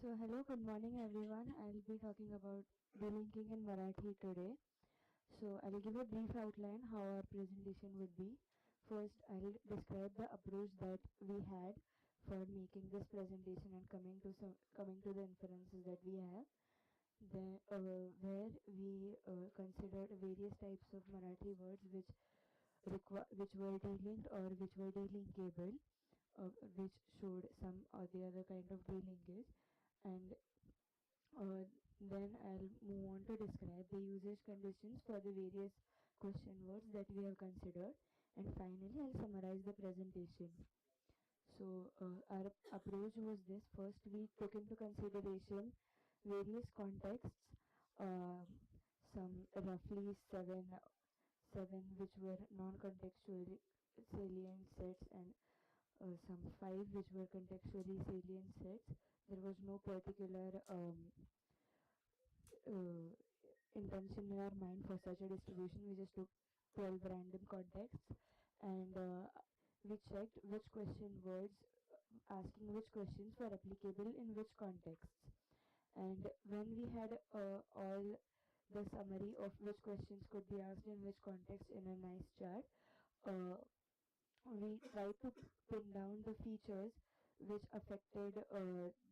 So hello, good morning everyone. I'll be talking about delinking in Marathi today. So I'll give a brief outline how our presentation would be. First, I'll describe the approach that we had for making this presentation and coming to the inferences that we have. Then, where we considered various types of Marathi words which were delinked or which were delinkable, which showed some or the other kind of delinkage, and uh, then I'll move on to describe the usage conditions for the various question words that we have considered, and finally I'll summarize the presentation. So our approach was this. First, we took into consideration various contexts, some roughly seven which were non-contextually salient sets, and some five which were contextually salient sets. There was no particular uh, intention in our mind for such a distribution. We just took 12 random contexts, and we checked which question words, asking which questions were applicable in which contexts. And when we had all the summary of which questions could be asked in which context in a nice chart, uh, we tried to pin down the features which affected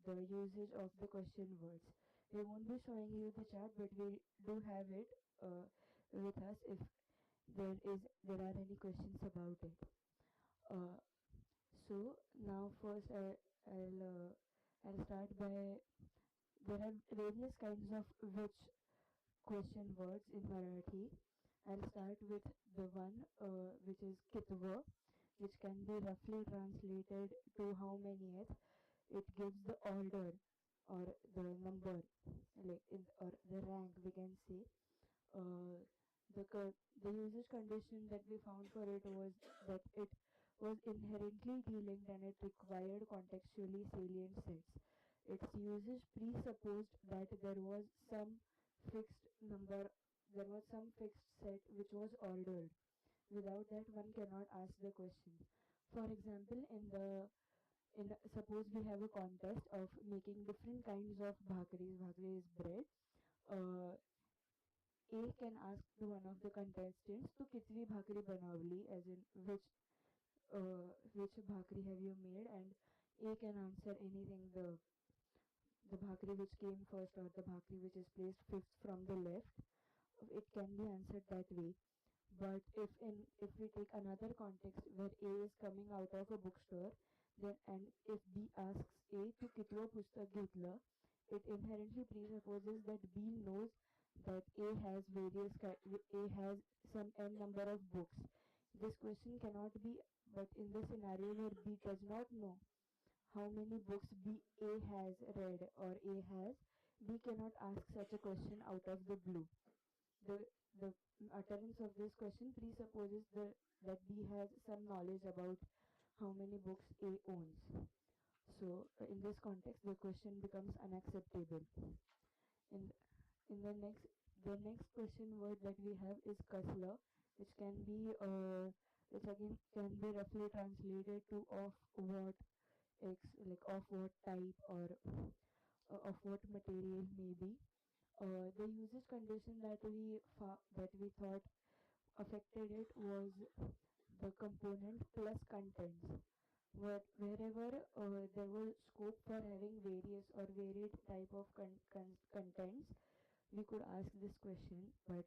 the usage of the question words. We won't be showing you the chart, but we do have it with us if there are any questions about it. Uh, so now first I'll start by, there are various kinds of which question words in Marathi. I'll start with the one which is kitva, which can be roughly translated to how many. It gives the order or the number, like or the rank, we can say. Uh, the usage condition that we found for it was that it was inherently delinked and it required contextually salient sets. Its usage presupposed that fixed number, there was some fixed set which was ordered. Without that, one cannot ask the question. For example, suppose we have a contest of making different kinds of bhakris. Bhakri is bread. Uh, A can ask to one of the contestants to kitvi bhakri banavli, as in which bhakri have you made, and A can answer anything, the bhakri which came first or the bhakri which is placed fifth from the left. It can be answered that way. But if we take another context where A is coming out of a bookstore, then and if B asks A to kitwa pustak घेतलं, it inherently presupposes that B knows that A has some n number of books. This question cannot be, but in the scenario where B does not know how many books A has read or A has, B cannot ask such a question out of the blue. The utterance of this question presupposes that B has some knowledge about how many books A owns. So in this context, the question becomes unacceptable. In in the next question word that we have is kasla, which can be which again can be roughly translated to of what like of what type or of what material maybe. The usage condition that we thought affected it was the component plus contents. Wherever there was scope for having various or varied type of contents, we could ask this question. But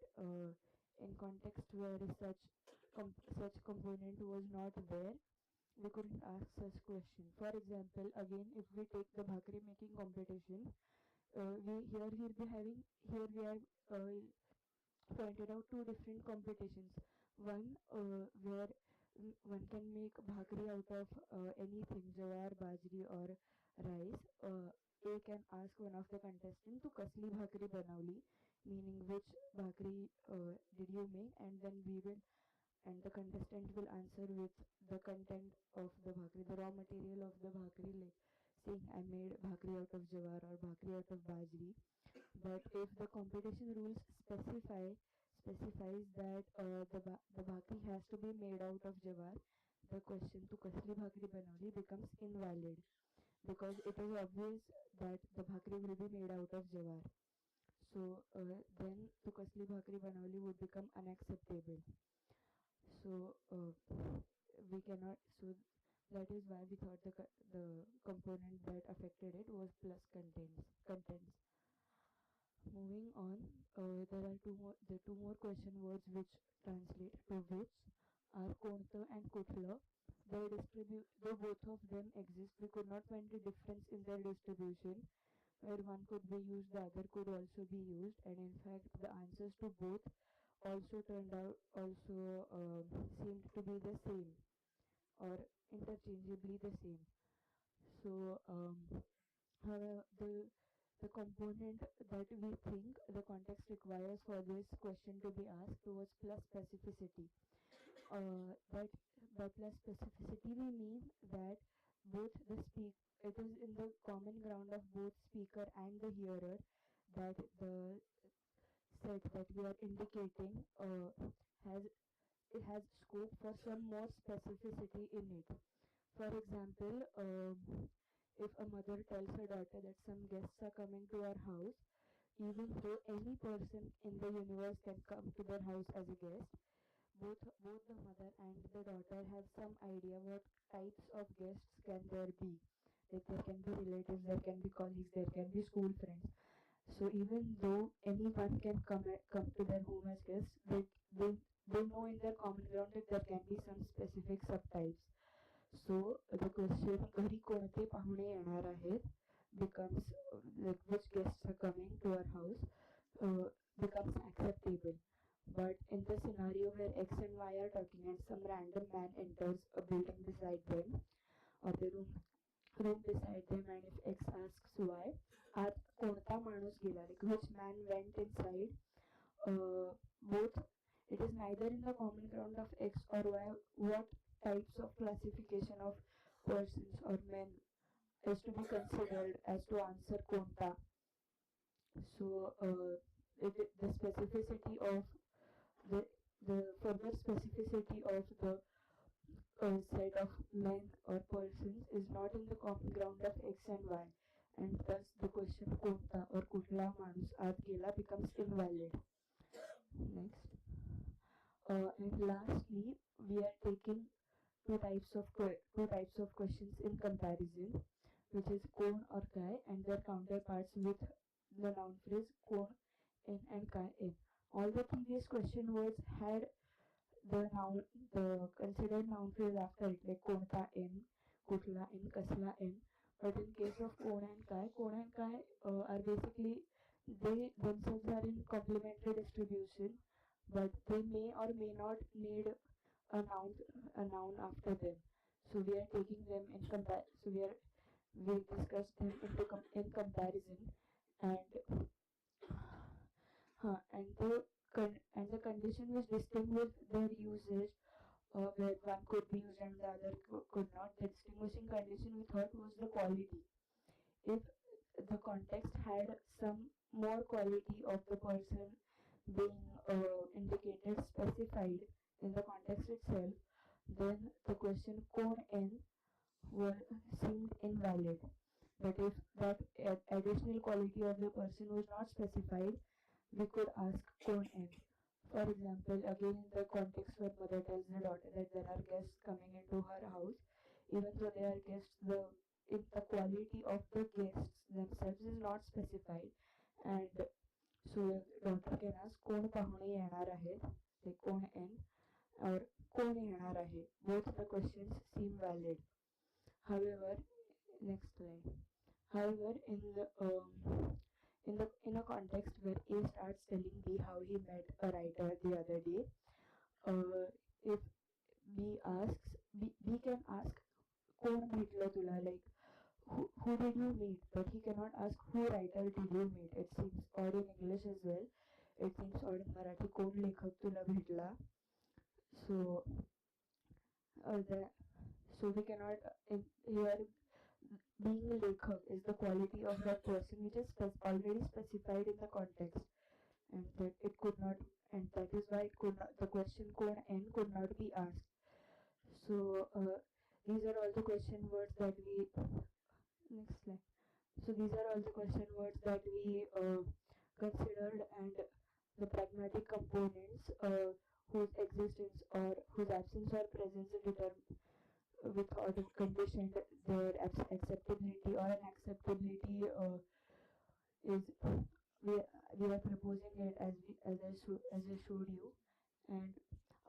in context where such component was not there, we couldn't ask such question. For example, again, if we take the bhakri making competition, here we have pointed out two different competitions. One where one can make bhakri out of anything, jawar, bajri or rice. A can ask one of the contestants to kasli bhakri banavli, meaning which bhakri did you make, and then the contestant will answer with the content of the bhakri, the raw material of the bhakri, like saying I made bhakri out of jawar or bhakri out of bajri. But if the competition rules specifies that the bhakri has to be made out of jawar, the question to kasli bhakri banavli becomes invalid, because it is obvious that the bhakri will be made out of jawar. So then to kasli bhakri banavli would become unacceptable. So we cannot. So that is why we thought the component that affected it was plus contents. Moving on, there are two more question words which translate to which are konta and kutla. Though both of them exist, we could not find a difference in their distribution, where one could be used, the other could also be used, and in fact, the answers to both also turned out also seemed to be the same or interchangeably the same. So, however, the component that we think the context requires for this question to be asked was plus specificity. That by plus specificity we mean that both the it is in the common ground of both speaker and the hearer that the set that we are indicating has it has scope for some more specificity in it. For example, if a mother tells her daughter that some guests are coming to our house, even though any person in the universe can come to their house as a guest, both the mother and the daughter have some idea what types of guests can there be. Like there can be relatives, there can be colleagues, there can be school friends. So even though anyone can come to their home as guests, they know in their common ground that there can be some specific subtypes. So the question घरी कोणते पाहुणे येणार आहेत becomes like which guests are coming to our house becomes acceptable. But in the scenario where X and Y are talking and some random man enters a building beside them or the room beside them, and if X asks Y, आत कोणता माणूस गेला, like which man went inside, both it is neither in the common ground of X or Y what types of classification of persons or men is to be considered as to answer konta. So the specificity of the further specificity of the set of men or persons is not in the common ground of X and Y, and thus the question konta or kutla manus aat gela becomes invalid. Next. And lastly, we are taking two types of questions in comparison, which is kon or kai and their counterparts with the noun phrase kon in and kai in. All the previous question words had the considered noun phrase after it, like konta in, kutla in, kasla in. But in case of kon and kai are basically they themselves are in complementary distribution, but they may or may not need a noun after them. So we are taking them in we discussed them in comparison, and and the condition which distinguished their usage, where one could be used and the other could not. The distinguishing condition we thought was the quality. If the context had some more quality of the person being indicated, specified in the context itself, then the question kon n were seemed invalid. But if that additional quality of the person was not specified, we could ask kon n. For example, again in the context where mother tells the daughter that there are guests coming into her house, even though they are guests, the quality of the guests themselves is not specified, and so daughter can ask कोण पाहुणे येणार आहेत, like कोण n or कोण येणार आहे. Both the questions seem valid. However, next slide. However, in a context where A starts telling B how he met a writer the other day, if B can ask कोण भेटलं तुला, like who did you meet, but he cannot ask who writer did you meet. It seems odd in English as well. It seems odd in Marathi. कोण लेखक तुला भेटला. So so we cannot here being a lekhak is the quality of that person which is already specified in the context, and that it could not, and that is why it could not, the question kon n could not be asked. So these are all the question words that we considered, and the pragmatic components whose existence or whose absence or presence with or conditioned their acceptability or unacceptability is we we are proposing it as I showed you, and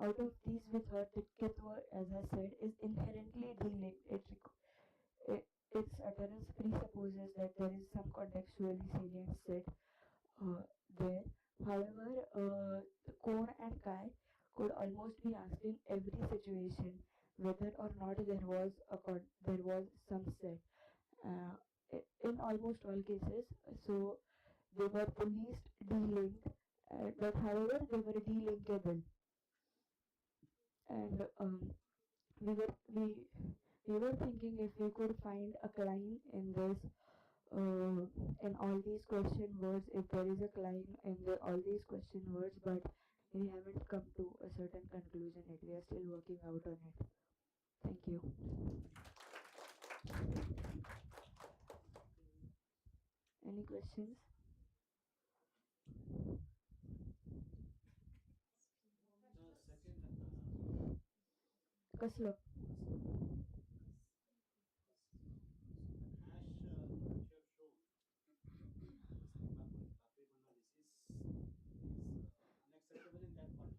out of these we thought that Kitwa, as I said, is inherently delinked. Its utterance presupposes that there is some contextually salient set uh, there. However, the Kon and Kai could almost be asked in every situation whether or not there was some set. Uh, in almost all cases, so they were the least delinked, but however they were delinkable, and we were we we were thinking if we could find a cline in this in all these question words, if there is a cline in all these question words, but we haven't come to a certain conclusion yet. We are still working out on it. Thank you. Any questions? Kaslo.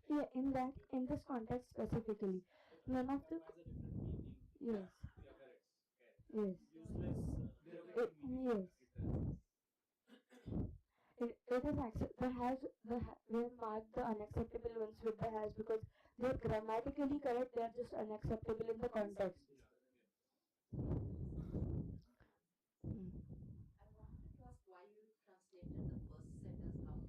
Yeah, in this context specifically, none of the yes, yes, yes. It is the has we have marked the unacceptable ones with the has because they're grammatically correct. They are just unacceptable in the context. Hmm. I wanted to ask why you translated the first set as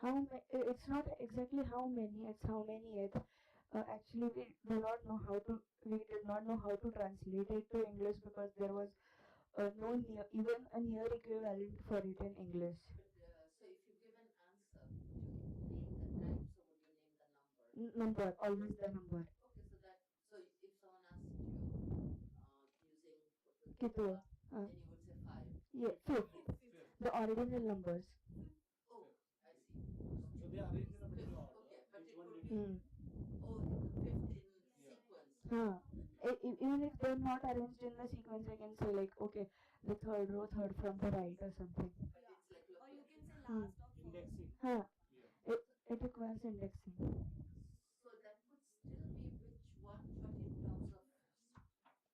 how many? It's not exactly how many. It's how many yet. Actually, we do not know how to. We did not know how to translate it to English because there was no near, even a near equivalent for it in English. But so if you give an answer, would you name the types or would you name the number? Number, always the number. Okay, so if someone asked you using Kitwa. Kitwa, then you would say five. Yeah, fifth. The original numbers. Oh, I see. Okay, fifth. Okay, but it could be Hmm. fifth in sequence. Huh. Even if they're not arranged in the sequence, I can say like, okay, the third row, third from the right or something. But it's like Or you can say Hmm. last or first. Huh. It requires indexing. so that could still be which one, but in terms of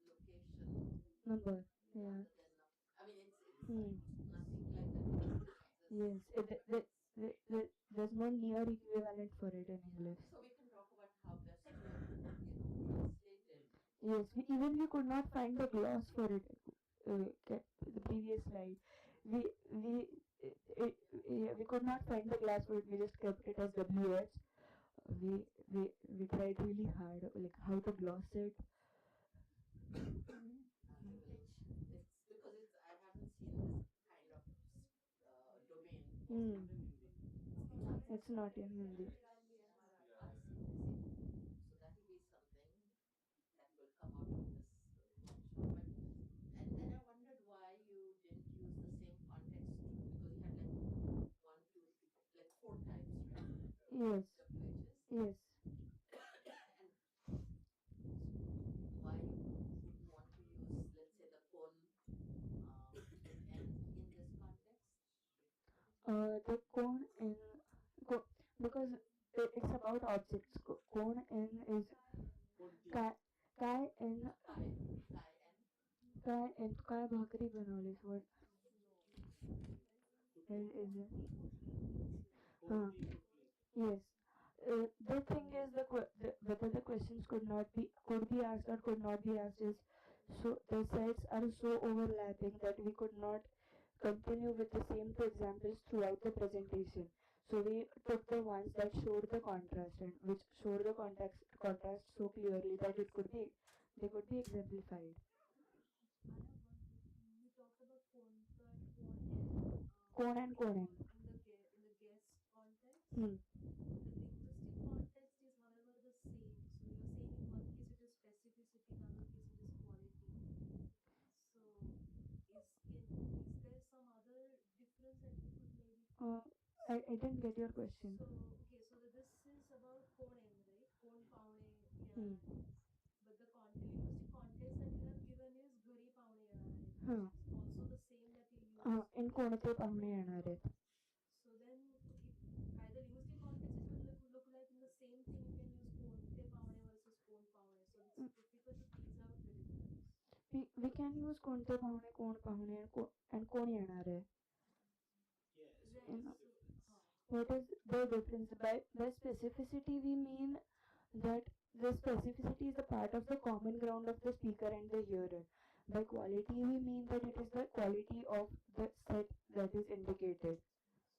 location Number. Yeah. rather than I mean it's Hmm. nothing like that exists. Yes. There's no near equivalent for it in English. So we can talk about how best to translate it. Yes. We could not find the gloss for it. The previous slide. We we could not find the glass for it. We just kept it as WH. We we tried really hard, like how to gloss it. Okay, well it's because I haven't seen this kind of domain. Hmm. It's not in It's Hindi. only Hindi and Marathi. I see, I see. So that will be something that will come out of this workshop. But and then I wondered why you didn't use the same context because you had like one, two, three, like four types, right? Yes. WHs. Yes. And why you wouldn't want to use, let's say, the cone with n in this context? The cone in because it's about objects. Cone in is काय काय in Chi n. काय in काय भाकरी बनवलीस what is it? Uh, yes. The thing is whether the questions could be asked or could not be asked is so the sets are so overlapping that we could not continue with the same two examples throughout the presentation. So we took the ones that showed the contrast and which showed the contrast so clearly that they could be exemplified. I have one question. You talked about contra and con n Cone and cone. in the guest context. Hmm. The linguistic context is, however, the same. So you're saying in one case it is specificity, in other case it is quality. So is there some other difference that we could Uh, I didn't get your question. So okay, so this is about कोण N, right? कोण पाहुणे येणार Hmm. आहेत. But the linguistic context that you have given is घरी पाहुणे येणार आहेत, Huh. which is also the same that you'll use. In कोणते पाहुणे येणार आहेत? So then, if by the linguistic context, it will look like in the same thing you can use कोणते पाहुणे versus कोण पाहुणे. So it's difficult to tease out the difference. We can use कोणते पाहुणे, कोण पाहुणे and कोण येणार आहे. Yes, Right. In, what is the difference? what is the difference? By specificity we mean that the specificity is the part of the common ground of the speaker and the hearer. By quality we mean that it is the quality of the set that is indicated.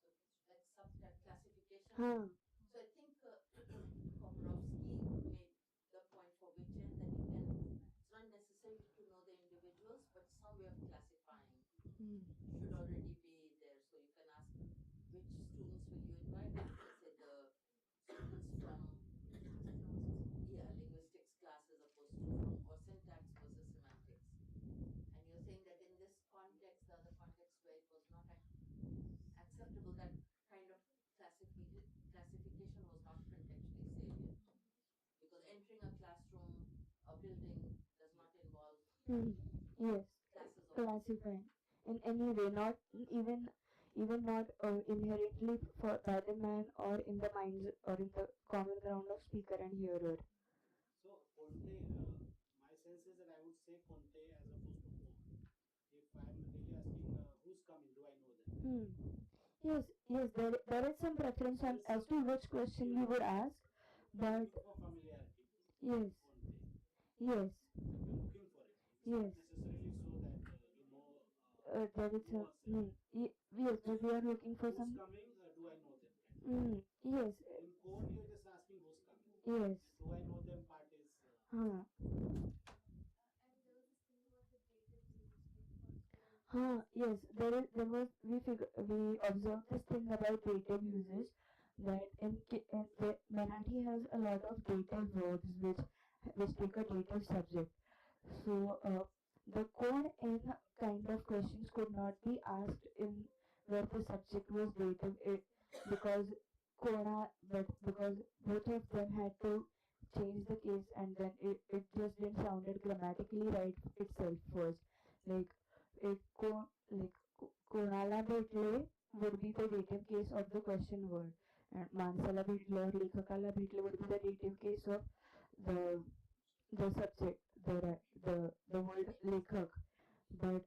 So like subtype classification. Huh. So I think Komrovsky made the point for Witchen that you can. It's not necessary to know the individuals, but some way of classifying Hmm. should already be there. So you can ask which students will you invite, and you can say the students from linguistics class as opposed to from or syntax versus semantics. And you're saying that in this context, the other context where it was not acceptable, that kind of classification was not contextually salient because entering a classroom, a building does not involve Hmm. Yes. classes of Classifying in any way, not even not inherently for by the man or in the minds or in the common ground of speaker and hearer. So Conte, my sense is that I would say Conte as opposed to Kon. If I'm really asking who's coming, do I know them? Hmm. Yes, there is some preference on as to which question you would ask, I'm but looking for familiarity yes, in Conte. yes, So if you're looking for it, it's yes. not necessarily so that you know There is who a was it. yes, but we are looking for Who's some. coming? Do I know them? Kind of. Yes, In Kon, you're just asking who's coming. yes. The do I know them part is. Huh. And there was this thing about the dative use, like for कोण. Yes, there was we observed this thing about dative usage that in the Marathi has a lot of dative verbs which take a dative subject. So the core in kind of questions could not be asked in where the subject was dative because because both of them had to change the case and then it just didn't sounded grammatically right itself first. Like it कोणाला भेटले would be the dative case of the question word and माणसाला भेटलं लेखकाला भेटलं would be the dative case of the the subject the word लेखक but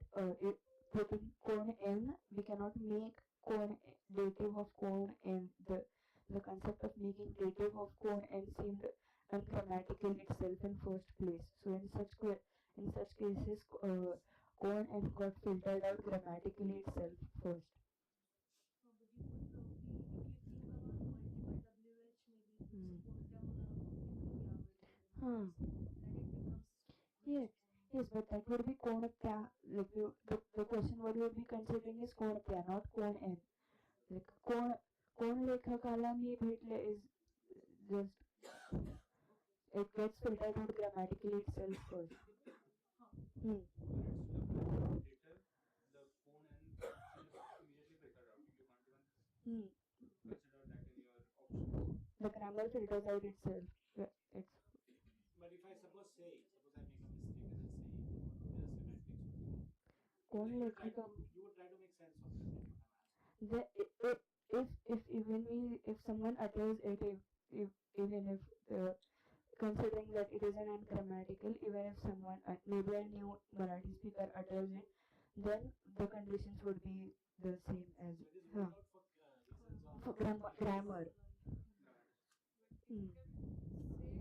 putting कोण in we cannot make कोण dative of कोण in the concept of making dative of कोण in seemed ungrammatical itself in first place so in such cases कोण and got filtered out grammatically itself first. No, but you could probably, if you think about multiple WH, maybe so Hmm. कोणत्या मुलाला कोणती मुलगी आवडते Huh. and so on, then it becomes Yes, much. yes, but that would be कोण क्या like the question what we would be considering is कोण क्या not कोण in like कोण लेखकाला मी भेटले is just it gets filtered out grammatically itself first. Huh. Hmm. When it's WH or dative, the cone and option is immediately filtered out. You can't even Hmm. consider that in your options. The grammar filters out itself. It's But if I suppose I make a mistake and I say, what would be the semantics of Kon? कोण Like लेखक you would try to make sense of it, right? What I'm asking. the if even we if someone utters it if even if considering that it is an ungrammatical even if someone maybe a new Marathi speaker utters it then the conditions would be the same as So it is huh. ruled out for reasons of For grammar. Grammatical. But if Hmm. you can say,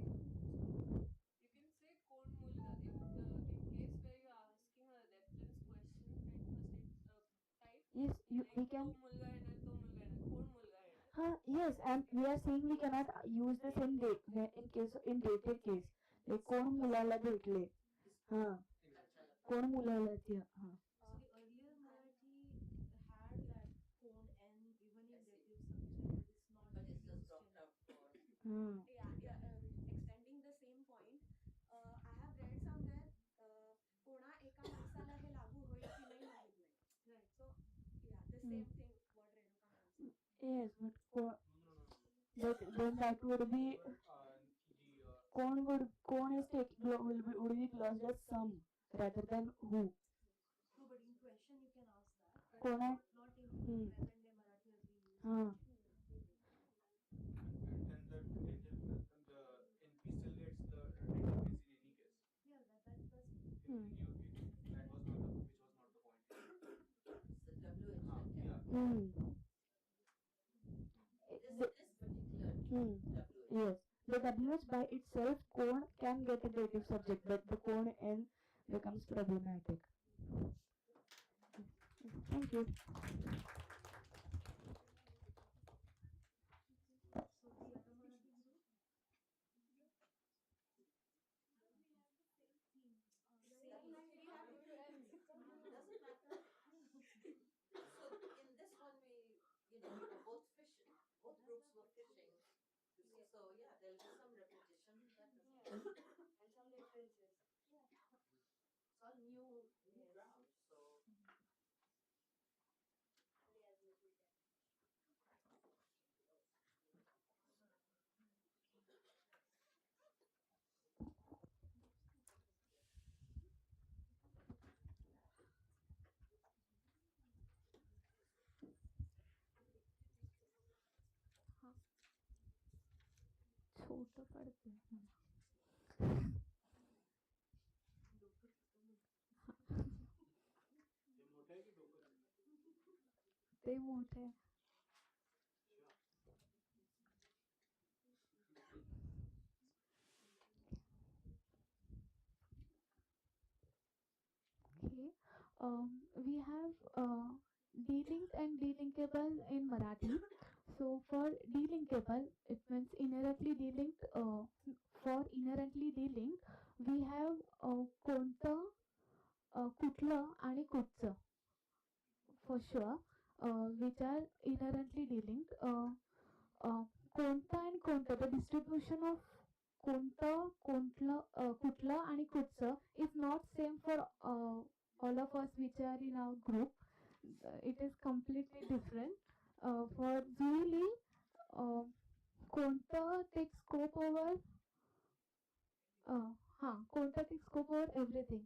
you can say kon mulga. If in case where you are asking a reference question kind of a type, Yes, like we to can mulga hai na, to mulga hai na, kon mulga hai na. yes and we are saying we cannot use this in in case in dative case like कोण मुलाला भेटले हाँ अच्छा लगता कोण मुलाला दिया हाँ So the earlier Marathi had that कोण N even in dative subject, but it's not but it's just used dropped in. out for हाँ Extending the same point, I have read somewhere कोणा एका माणसाला हे लागू होईल की नाही माहित नाही. Right. So yeah, the same thing what Renuka mentioned. Yes, but No, no, no, no, no. but then that would be Whenever the cone is taking would be classed as some rather than who. No, but in question you can ask that, but Cone and not in hmm. present day Marathi as we use it. हाँ. and then the NP still gets the database in any case. Yeah, that's Hmm. That was not the which was not the point here. It's the WH Huh, that yeah. can. Hmm. This particular Hmm. WH. Yes. The WH by itself cone can get a dative subject, but the cone N becomes problematic. Thank you. so the other Marathi group. That might be doesn't matter. So in this one we were both fishing. Both groups were fishing. So yeah, there'll be some repetition. That doesn't. And some differences. It's all new ground. So छोटं पडते ते मोठं आहे की डोकं तुझं? ते मोठे Sure. Okay. We have delinked and delinkable in Marathi. So for delinkable, it means inherently delinked. For inherently delinked, we have कोणतं, कुठलं आणि कुठचं for sure, which are inherently delinked. कोणतं and कोणतं, the distribution of कोणतं, कुठलं आणि कुठचं is not same for all of us which are in our group. It is completely different. For Julie, कोणतं takes scope over कोणतं takes scope over everything.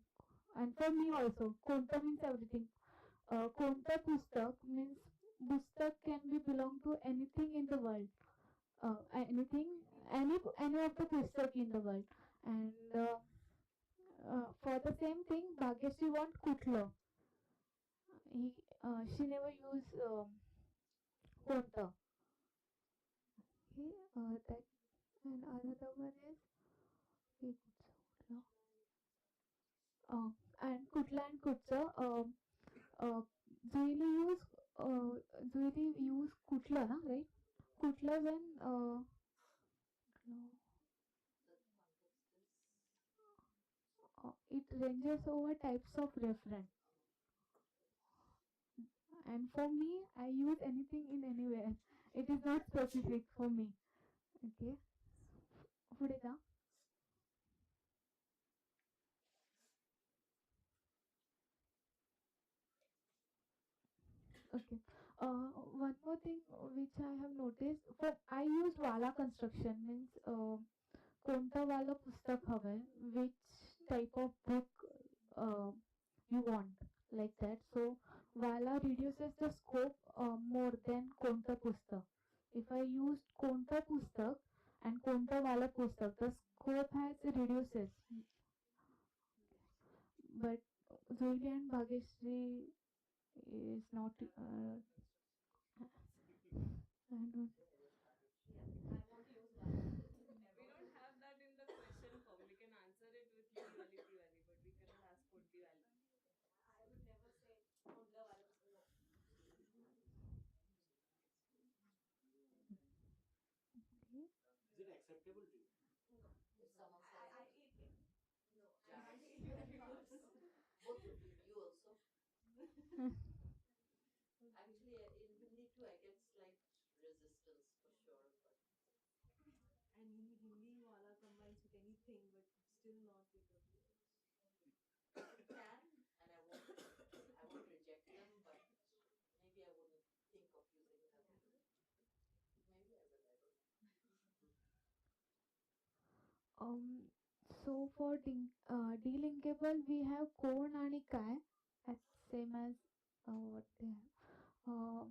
And for me also, कोणतं means everything. कोणतं पुस्तक means पुस्तक can be belong to anything in the world. Anything, any of the pustak in the world. And for the same thing, Bhagyashree want kutla. She never use konta. Okay, that and another one is okay, kutla. And kutla and kutsa. Uh, Julie use Julie use kutla, na, right? Kutla when the context is. it ranges over types of reference. And for me, I use anything in anywhere. It is not specific for me. Okay. पुढे जा. Okay. One more thing which I have noticed, for I used wala construction means कोणतं वालं पुस्तक हवंय, which type of book you want, like that. So wala reduces the scope more than कोणतं पुस्तक. If I used कोणतं पुस्तक and कोणतं वालं पुस्तक, the scope has reduces. But Julie and Bhageshree is not. I don't. Yeah, I want to use Wala. We don't have that in the question form. We can answer it with li wali pi wali, but we cannot ask konti wali. I would never say Kundla Wala Pusta, no. Okay. Is it acceptable to you? No. If someone I says no, I Janice. can't eat very fast. both of you also. Okay. Actually, in Hindi too, I get slight resistance for sure, but And Hindi Wala combines with anything, but still not with WH. it can, and I won't reject them, but maybe I wouldn't think of using WH. Um, so for delinkable, we have corn and kai, as same as what they have.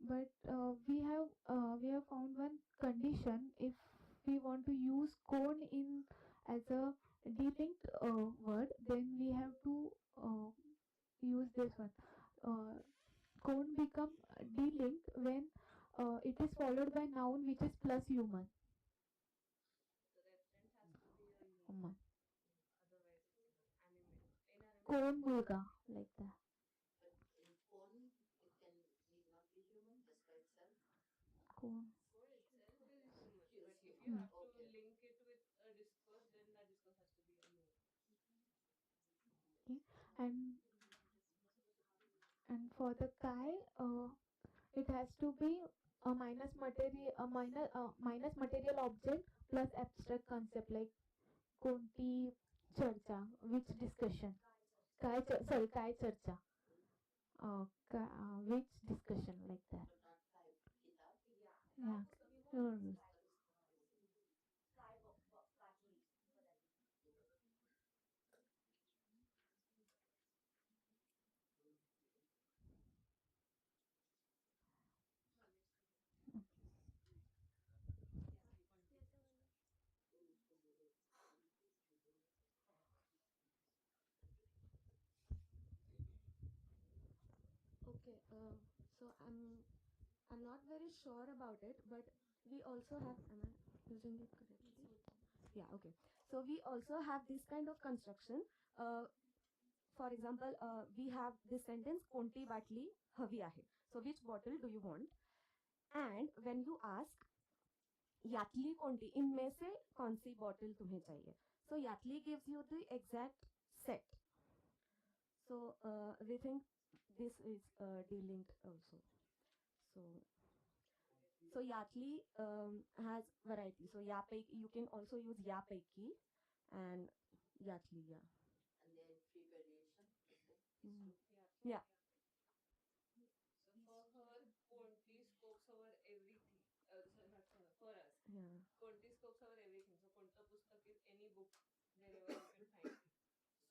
But we have found one condition. If we want to use corn in as a delinked word, then we have to use this one. Uh, Corn become delinked when it is followed by noun which is plus human. The referent has to be a human. Human. Otherwise, it's inanimate. Corn mulga, like that. But in cone, it can need not be human just by itself. Corn. Code itself is human, Is but if human. you have to Okay. link it with a discourse, then that discourse has to be a human. Okay. And and for the kai, it has to be a minus material object plus abstract concept like कोणती चर्चा, which discussion, काय चर्चा, which discussion, like that. So not kai kitab. Yeah. Pusta. I see. Okay, so I'm not very sure about it, but we also have. Am I using it correctly? Yeah. Okay. So we also have this kind of construction. Uh, for example, we have this sentence कोणती बाटली हवी आहे. So which bottle do you want? And when you ask यातली कोणती, इनमें से कौन सी bottle तुम्हें चाहिए, so यातली gives you the exact set. So we think this is delinked also. So yatli has variety. So yapaiki, you can also use yapaiki and yatli. Yeah. And they're in free variation. Okay. Mhm. Yeah. Yeah. So for her, Conti scopes over everything. Sorry, not for her, for us. Yeah. Conti scopes over everything. So Konta Pustak is any book wherever you can find it.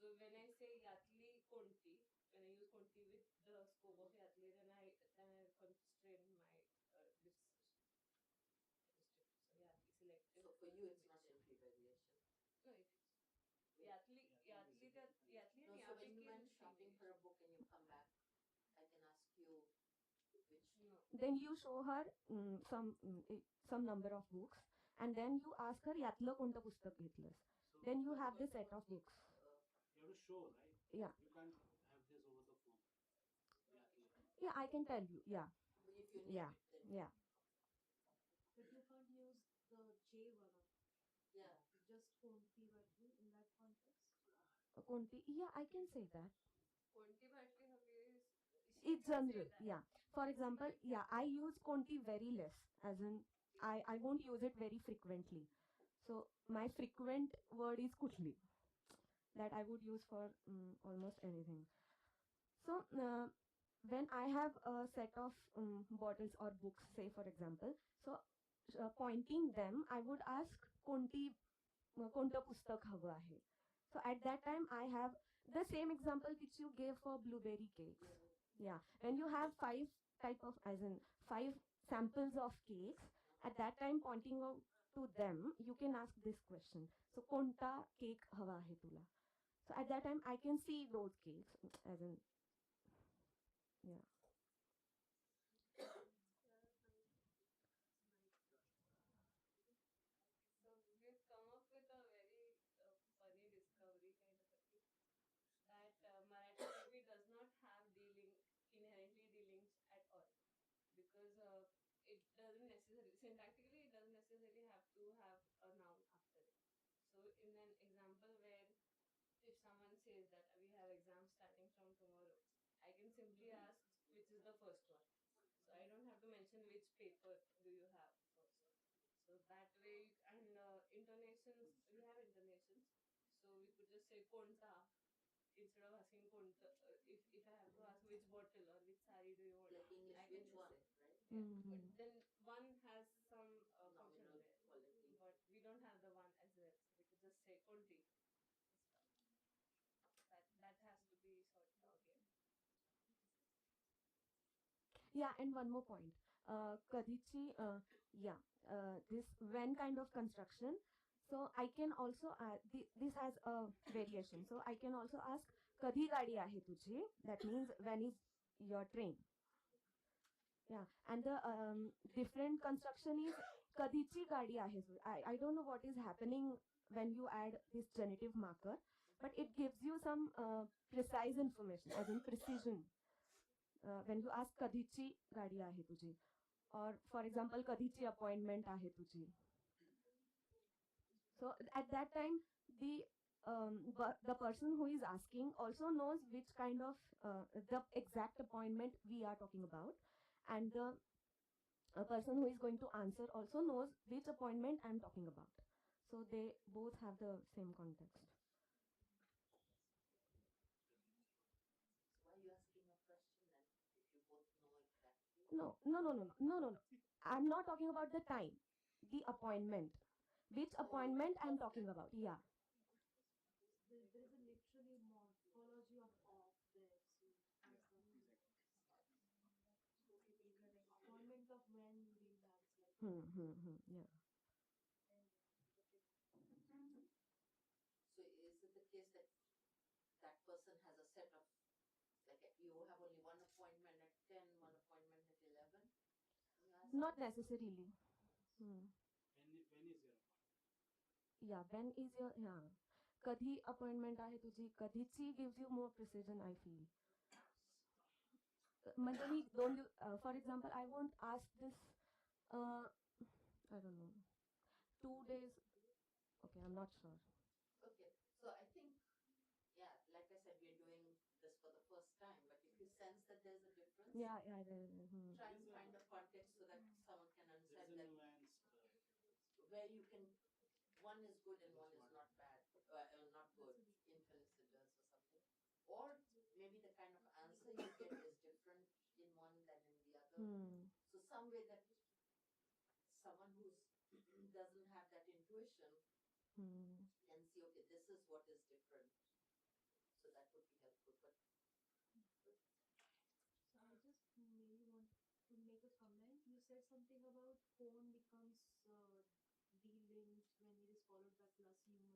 So when I say Yatli Conti, when I use Conti with the scope of Yatli, then I constrain my discussion. So Yatli selective. So for you, it's not in free variation. No, it is. Yatli and No, so when you Yapiki went is shopping for a variation. book and you come back, I can ask you which. No. Then you show her some number of books, and then you ask her यातलं कोणतं पुस्तक घेतलंस. So Then you have the set of books. you have to show, right? Yeah. You can't have this over the phone. Yeah, clear. Yeah, I can tell you. Yeah. If you name Yeah. it, then Yeah. But you can't use the J wala, yeah. just Konti Vatli in that context. कोणती? Yeah, I can say that. Konti Bhatli Havi is. It's general. Yeah. For example, yeah, I use konti very less. As in, I won't use it very frequently. So my frequent word is kutli, that I would use for almost anything. So when I have a set of bottles or books, say for example, so pointing them, I would ask konti कोणतं पुस्तक हवं आहे. So at that time, I have the same example which you gave for blueberry cakes. Yeah, when you have five samples of cakes, at that time pointing out to them, you can ask this question. So कोणता cake हवा आहे तुला? So at that time, I can see those cakes, as in, yeah. So we've come up with a very funny discovery kind of a thing that Marathi maybe does not have inherently delinks at all, because it doesn't necessarily syntactically it doesn't necessarily have to have a noun after it. So in an example where if someone says that we have exams starting from tomorrow, I can simply ask which is the first one. So I don't have to mention which paper do you have first. So that way, and intonations, we have intonations. So we could just say konta instead of asking konta. If I have to ask which bottle or which sari do you want, Like English, I can which just one, say. right? Yeah. Mm-hmm. But then one has some function Nominal there, quality. but we don't have the one as well. So we say Kunti and stuff. That has to be sorted out here. Yeah, and one more point. Kadichi, yeah, this when kind of construction. So I can also this has a variation. So I can also ask Kadhi gadi ahe tujhe. That means when is your train? Yeah, and the different construction is Kadichi gadi ahe. I don't know what is happening when you add this genitive marker, but it gives you some precise information, as in precision. When you ask कधीची गाडी आहे तुझी, or for example कधीची appointment आहे तुझी. So at that time the person who is asking also knows which kind of the exact appointment we are talking about, and the person who is going to answer also knows which appointment I'm talking about. So they both have the same context. So why are you asking a question then if you both know exactly? No. I'm not talking about the time, the appointment. Which appointment I'm talking about? Yeah. There is a literally morphology of there. So as the appointment of when we have it's like Yeah. So is it the case that that person has a set of, like you have only one appointment at 10, one appointment at 11? Not necessarily. When is your appointment? Yeah, when is your कधी appointment आहे तुझी कधीची gives you more precision I feel. म्हणजे मी for example I won't ask this I don't know 2 days. Okay, I'm not sure. Okay, so I think, yeah, like I said, we're doing this for the first time, but if you sense that there's a difference, Yeah. try and find a context so that someone can understand There's a that nuanced difference. where you can, one is good and one is not bad, not good, infelicitous or something. Or maybe the kind of answer you get is different in one than in the other. So some way that someone who's doesn't have that intuition can see, okay, this is what is different. So that would be helpful. But so I just maybe want to make a comment. You said something about phone becomes delinked when it is followed by plus human,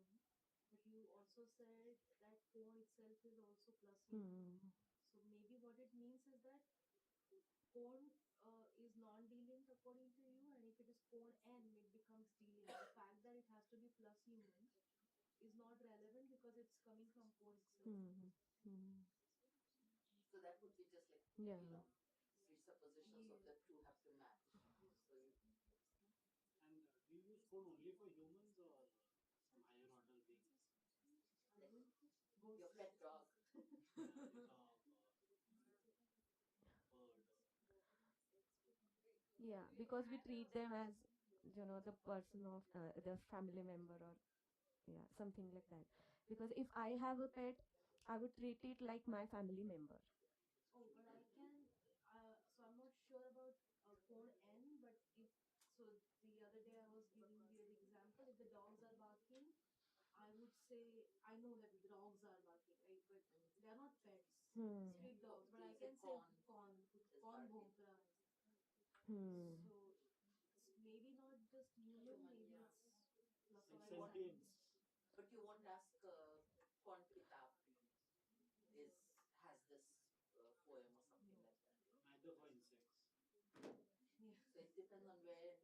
but you also said that phone itself is also plus human. So maybe what it means is that phone is non-delinked according to you, and if it is phone n, it becomes delinked. The fact that it has to be plus human is not relevant because it's coming from phone itself. so that would be just like, Yeah. presuppositions of the two have to match. So you, And do you use phone only for humans or some higher order beings? like your pet dog. The dog or bird. Yeah, because we treat them as the person of the family member, or yeah, something like that. Because if I have a pet, I would treat it like my family member. Oh, but I can. So I'm not sure about phone N, but if so, the other day I was giving you the example. If the dogs are barking, I would say I know that the dogs are barking, right? But they are not pets, street dogs. But I can say con bhonk raha hai. So it's maybe not just human. Maybe Yeah. it's plus or Like minus sentience. But you won't ask Kaun Kitab has this poem or something like that. Neither for insects. Yeah. So it depends on where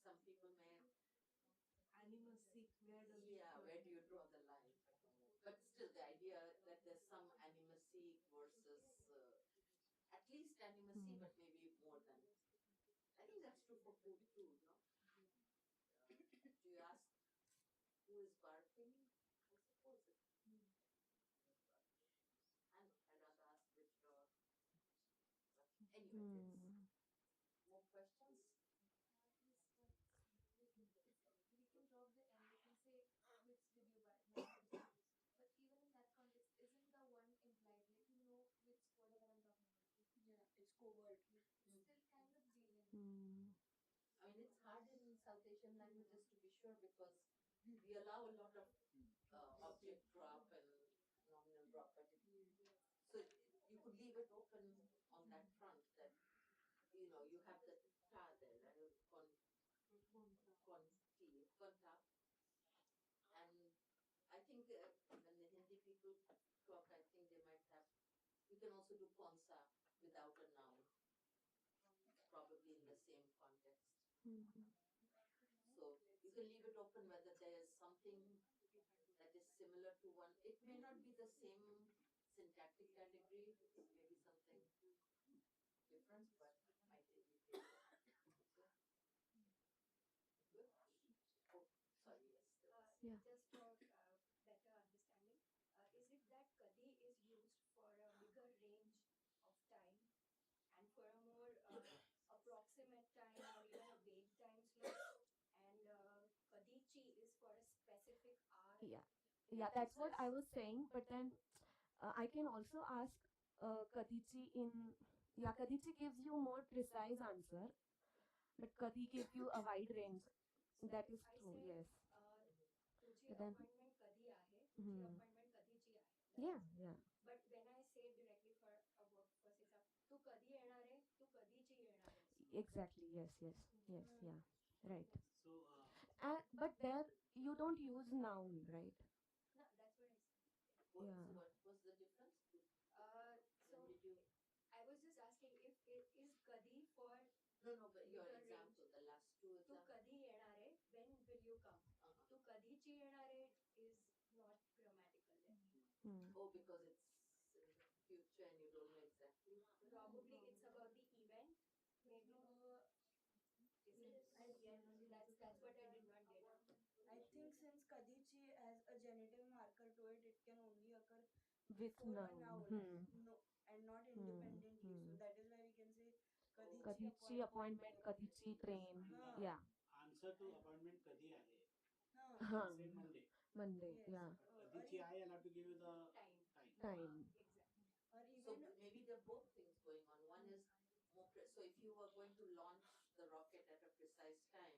some people may. Animal sick. Where does Where do you draw the line? But still, the idea that there's some animacy versus at least animacy, but maybe more than. I think that's true for food too, no? Do you ask who is barking? I suppose it. I know. I'd rather ask which dog. But anyway, it's more questions. We can drop the N, we can say which did you buy, like, but even in that context, isn't the one implied, like you know which whatever I'm talking about? Yeah, it's covert. It's still kind of dealing. I mean, it's hard in South Asian languages to be sure because we allow a lot of object drop and nominal drop, but so you could leave it open on that front that you have the ta there, conta, and I think when the Hindi people talk, I think they might have. You can also do konsa without a noun, probably in the same context. So you can leave it open whether there is something that is similar to one. It may not be the same syntactic category. It may be something different, but might be taken. Okay. Good. Oh, sorry. Yes. Yeah. Just for better understanding, is it that kadi is used for a bigger range of time and for a more approximate time or even a vague time slot, and kadichi is for a specific hour? Yeah, yeah, that's what I was saying. But then I can also ask Kadichi in, yeah, Kadichi gives you more precise answer, but Kadi gives you a wide range. Like That if is I true, say yes. तुझी But then, appointment कधी आहे तुझी appointment कधीची आहे, yeah, yeah, but when I say directly for a work, for example, तू कधी येणार आहे, तू कधीची येणार आहेस. exactly, yes, yes, yes, yeah, right. So, But there you don't use noun, right? No, that's what I said. Yeah. So what was the difference? So When did you? I was just asking if it is kadi for No, but your bigger example, the last two तू examples. कधी येणार आहे, when will you come. Uh-huh. तू कधीची येणार आहे is not grammatical there. Oh, because it's in the future and you don't know exactly. Probably it's about the event. Maybe. Is it? That's what I did not get. I think since Kadichi has a genitive marker to it, it can only occur With before a noun. noun, no, and not independently. So that is why we can say Kadichi Kadichi appointment, Kadichi train. Yeah. answer to appointment kadi aahe. हाँ, You can say Monday. Monday, yes. yeah. Kadichi aahe, I'll have to give you the Time. Time. Exactly. Or So even maybe there are both things going on. One is more. So if you were going to launch the rocket at a precise time,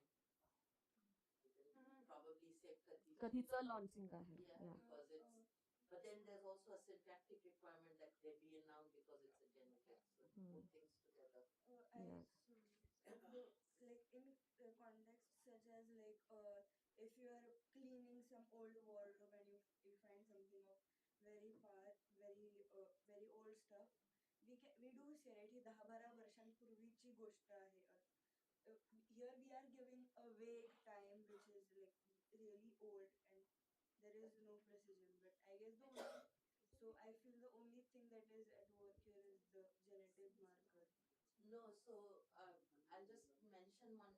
you can probably say Kadichi. Kadicha launching का है. Yeah, Yeah. because it's. But then there's also a syntactic requirement that there be a noun because it's a genitive. So both things together. Yes. like in context such as like if you are cleaning some old wardrobe and you find something of very far, very old stuff, we do say right ही 10-12 वर्षांपूर्वीची गोष्ट आहे. Here we are giving a vague time which is like really old and there is no precision, but I guess the only, so I feel the only thing that is at work here is the genitive marker. No, so I'll just mention one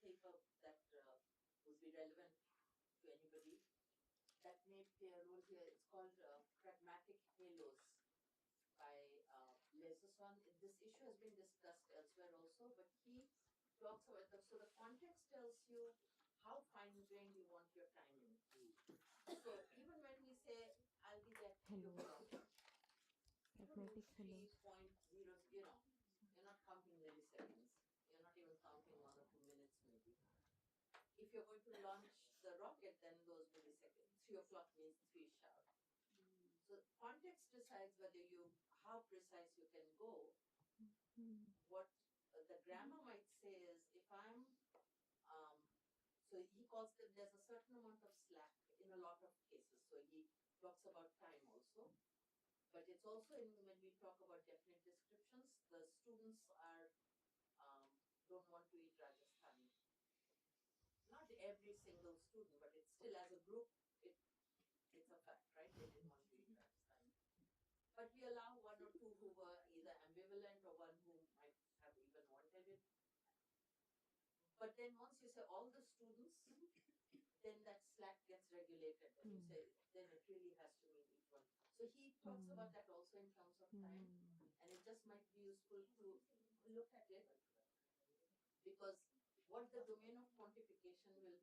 paper that would be relevant to anybody that may play a role here. It's called Pragmatic Halos by Leserson. This issue has been discussed elsewhere also, but he talks about so the context tells you how fine-grained you want your timing. So even when we say, I'll be there at 3 o'clock, you don't use 3.0, you're not counting milliseconds. You're not even counting 1 or 2 minutes maybe. If you're going to launch the rocket, then those milliseconds, 3 o'clock means 3 sharp. So context decides whether how precise you can go. What the grammar might say is, if I'm, so he calls them, there's a certain amount of slack in a lot of cases. So he talks about time also. But it's also when we talk about definite descriptions, the students don't want to eat Rajasthani. Not every single student, but it's still as a group, it's a fact, right? They didn't want to eat Rajasthani. But we allow 1 or 2 who were either ambivalent or one who might have even wanted it. But then once you say all the students, then that slack gets regulated, and you say then it really has to mean each one. So he talks about that also in terms of time, and it just might be useful to look at it, because what the domain of quantification will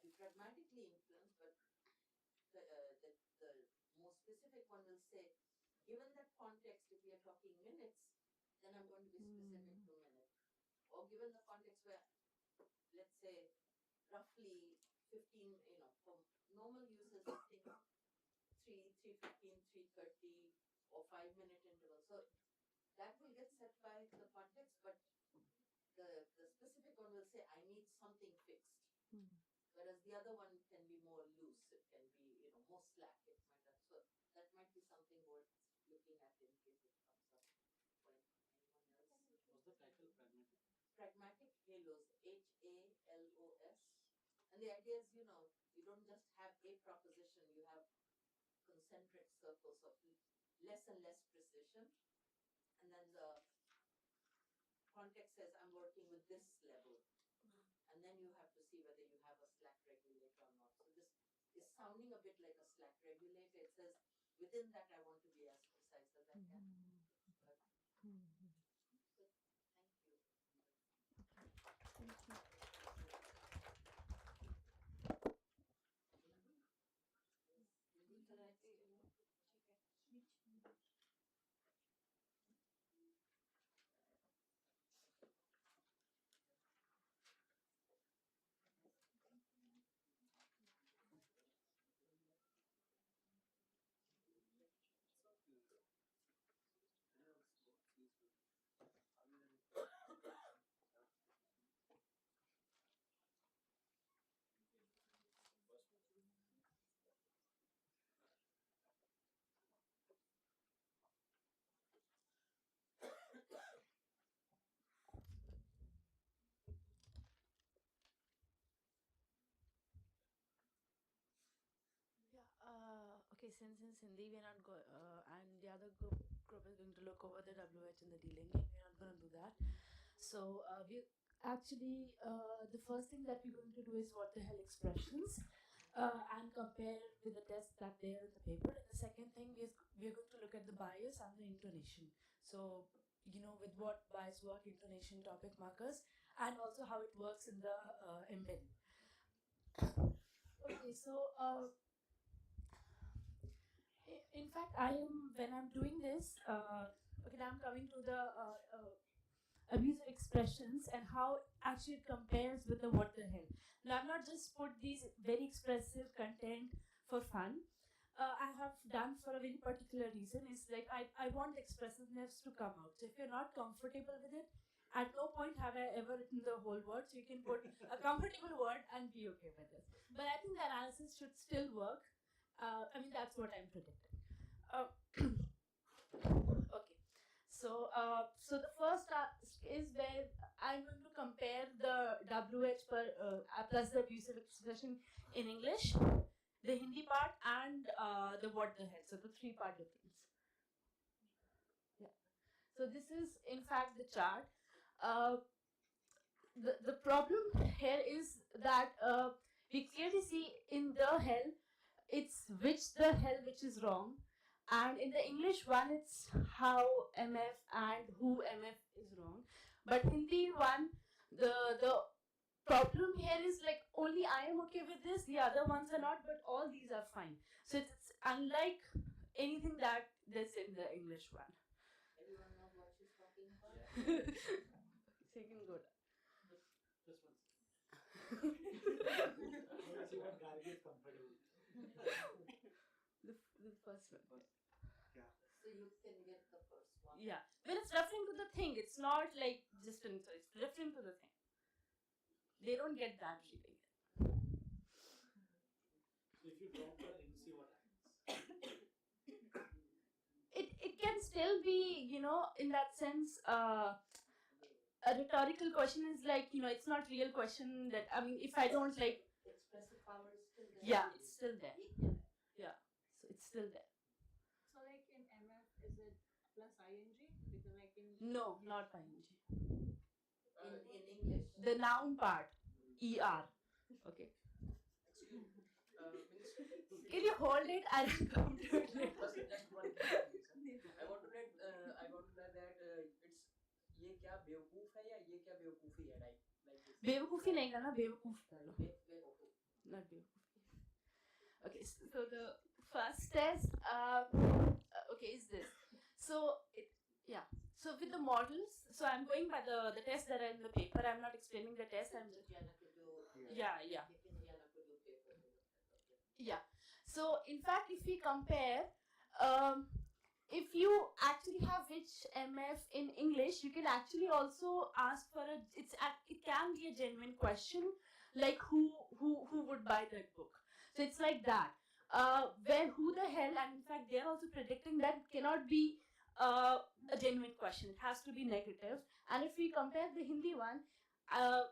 be pragmatically influenced, but the more specific one will say, given that context, if we are talking minutes, then I'm going to be specific to minute. Or given the context where, let's say, roughly 15, for normal users, think 3, 3:15, 3:30, or 5-minute interval. So that will get set by the context, but the specific one will say, I need something fixed. Whereas the other one can be more loose. It can be, more slack. It might have, so that might be something worth looking at in case it comes up for anyone else. What's the title? Pragmatic. Pragmatic halos, HALOS. And the idea is, you don't just have a proposition, you have concentric circles of less and less precision. And then the context says, I'm working with this level. And then you have to see whether you have a slack regulator or not. So this is sounding a bit like a slack regulator. It says, within that, I want to be as precise as I can. But, good. Thank you. Okay, since in Hindi we're not going, and the other group is going to look over the WH and the delinking, we're not going to do that. So we actually, the first thing that we're going to do is what the hell expressions, and compare with the test that there in the paper. And the second thing is we're going to look at the bias and the intonation. So with what bias work, intonation, topic markers, and also how it works in the embedding. Okay, so in fact, when I'm doing this, okay, now I'm coming to the abusive expressions and how actually it compares with the what the hell. Now, I've not just put these very expressive content for fun. I have done for a very particular reason. It's like I want expressiveness to come out. So if you're not comfortable with it, at no point have I ever written the whole word. So you can put a comfortable word and be okay with it. But I think the analysis should still work. That's what I'm predicting. Okay. So the first is where I'm going to compare the WH plus the abusive expression in English, the Hindi part, and the what the hell. So the 3-part difference. Yeah. So this is in fact the chart. The problem here is that we clearly see in the hell, it's which the hell which is wrong, and in the English one it's how MF and who MF is wrong. But Hindi one, the problem here is like only I am okay with this, the other ones are not, but all these are fine. So it's unlike anything that's in the English one. Everyone knows what she's talking about? Yeah. So you can go down. Just one second. See what Gargi is comfortable with. The first one. Yeah. So you can get the first one. Yeah. When it's referring to the thing, it's not like just it's referring to the thing. They don't get that reading. So if you drop the MC, what happens? It can still be, in that sense, a rhetorical question is like, it's not real question that, if I don't like... Expressive power is still there. Yeah, it's still there. Yeah, so it's still there. So like in MF, is it plus ing? Because like in... No, not ing. In English? The noun part, ER. Okay. Can you hold it? I will come to it later. Just one thing. I want to know that it's ये क्या बेवकूफ है या ये क्या बेवकूफी है like this. बेवकूफी नहीं करना, बेवकूफ कर लो. Not बेवकूफी. Okay, so the first test, okay, is this. So so with the models, so I'm going by the tests that are in the paper. I'm not explaining the test. I'm just Diana, could you? Yeah. Yeah. So in fact, if we compare, um, if you actually have rich MF in English, you can actually also ask for it can be a genuine question, like who would buy that book. So it's like that. Where who the hell, and in fact they're also predicting that it cannot be a genuine question. It has to be negative. And if we compare the Hindi one,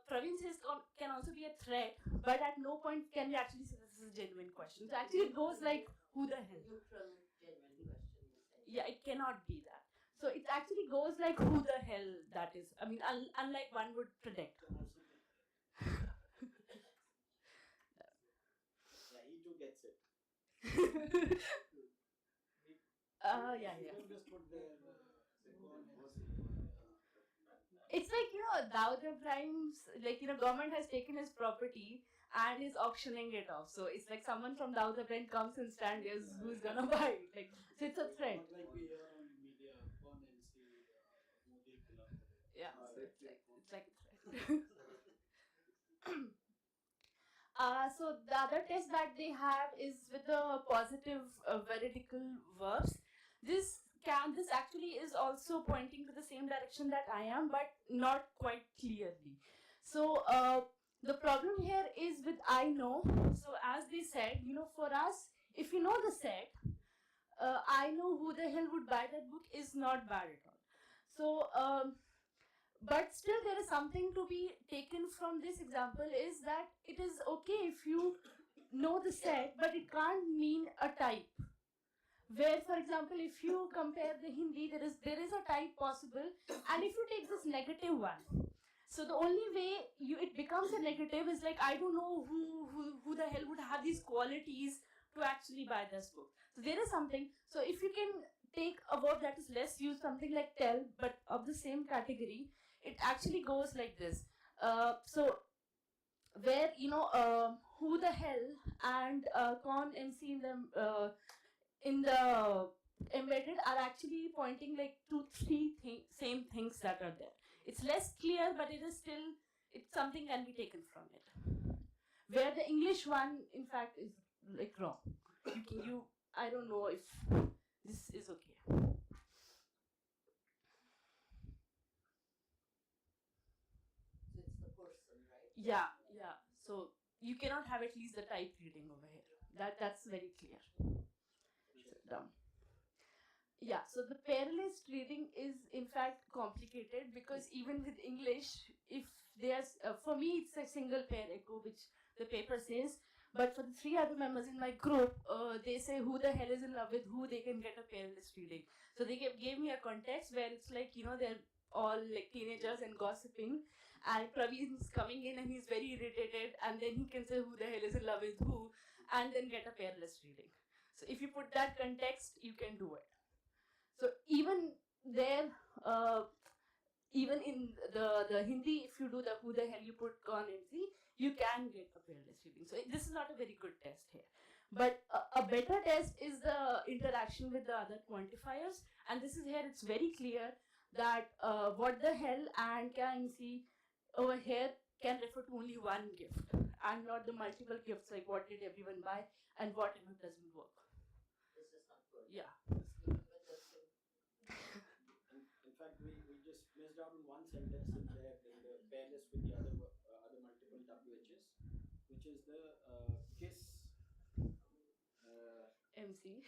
Praveen says can also be a threat, but at no point can we actually say this is a genuine question. So actually it goes like who the hell. Neutral, genuine question, you say. Yeah, it cannot be that. So it actually goes like who the hell that is. I mean, unlike one would predict. Yeah, he too gets it. Yeah. Just put their It's like, Dawood Ibrahim's, government has taken his property and is auctioning it off. So it's like someone from Dawood Ibrahim comes and stands, who's gonna buy it? Like, so it's a threat. Not like we hear on media, Kaun NC, Modi Khilaf. Yeah, so it's like a threat. So the other test that they have is with the positive veridical verbs. This actually is also pointing to the same direction that I am, but not quite clearly. So the problem here is with I know. So as they said, for us, if you know the set, I know who the hell would buy that book is not bad at all. So but still there is something to be taken from this example, is that it is okay if you know the set, but it can't mean a type. Where, for example, if you compare the Hindi, there is a type possible, and if you take this negative one, so the only way it becomes a negative is like I don't know who the hell would have these qualities to actually buy this book. So there is something. So if you can take a verb that is less used, something like tell, but of the same category, it actually goes like this. So where who the hell and con MC in the embedded are actually pointing like 2-3 same things that are there. It's less clear, but it is still, it's something can be taken from it. Where the English one, in fact, is like wrong. I don't know if this is okay. So it's the person, right? Yeah. So you cannot have at least the type reading over here. That's very clear. Down. Yeah, so the pair list reading is in fact complicated because even with English, if there's, for me, it's a single pair echo, which the paper says, but for the 3 other members in my group, they say who the hell is in love with who, they can get a pair list reading. So they gave me a context where it's like, they're all like teenagers and gossiping, and Praveen's coming in and he's very irritated, and then he can say who the hell is in love with who, and then get a pair list reading. So if you put that context, you can do it. So even there, even in the Hindi, if you do the who the hell you put con and see, you can get a pairless reading. So this is not a very good test here. But a better test is the interaction with the other quantifiers. And this is here, it's very clear that what the hell and can see over here can refer to only one gift and not the multiple gifts like what did everyone buy and whatever doesn't work. This is not good. Yeah. Even with the in fact, we just missed out on one sentence in there in the pair list with the other multiple WHs, which is the kiss MC